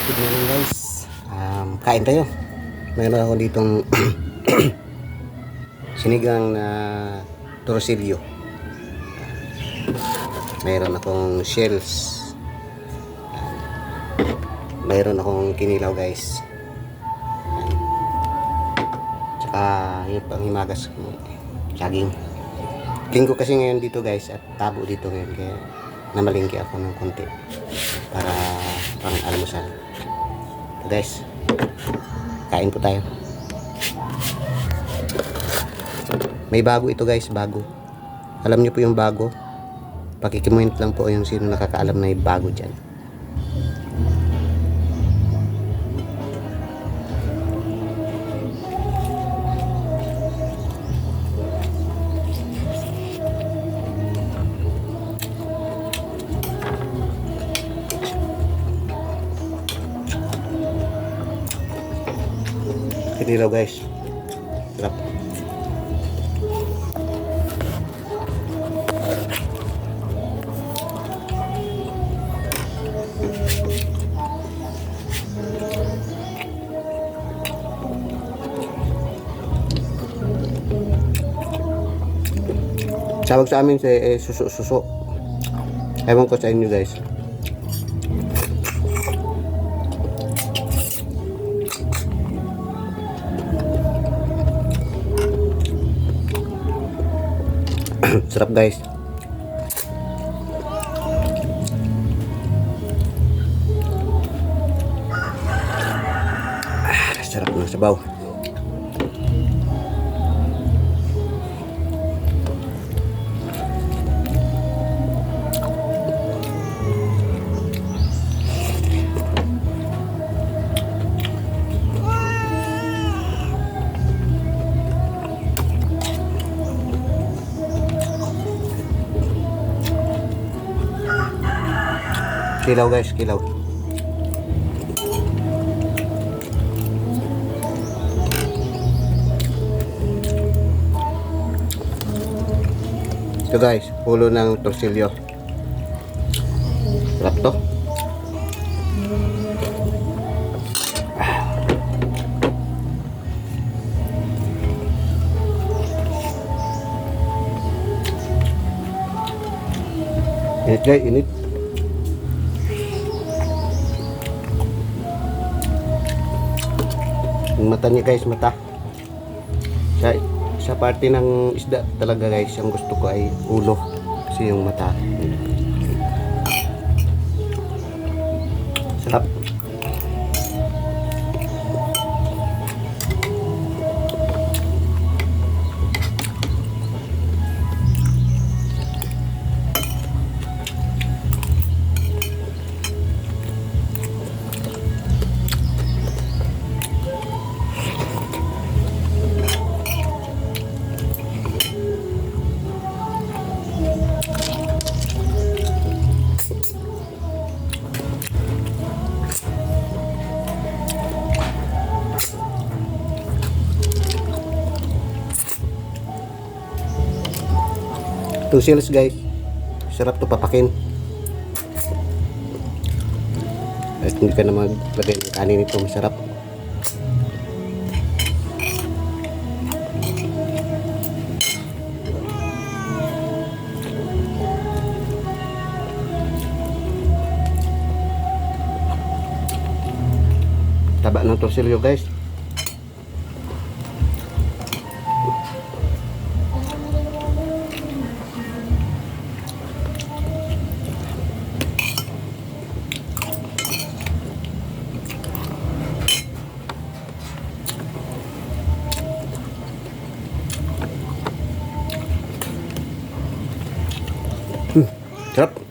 Good morning guys. Kain tayo. Mayroon ako ditong sinigang na torsilyo. Mayroon akong shells. Mayroon akong kinilaw guys. Tsaka yung panghimagas saging. Linggo kasi ngayon dito guys at tabo dito ngayon kaya namalingki ako ng konti para pang almusal. Guys, kain po tayo. May bago ito guys, bago. Alam niyo po yung bago? Pakikimment lang po yung sino nakakaalam na yung bago dyan. Kinilaw guys. Sarap. Tawag sa amin sa suso-suso. Ewan ko sa inyo guys. Sarap guys. Sarap ng sabaw. Kilaw guys, kilaw. Ito guys, ulo ng torsilyo. Sarap to. Init guys, init. Yung mata niya guys, mata sa parte ng isda talaga guys, ang gusto ko ay ulo kasi yung mata sarap. Two shells guys, sarap to papakin at hindi ka na maglagay ng kanin ito, masarap. Taba ng torsilyo guys. Sarap.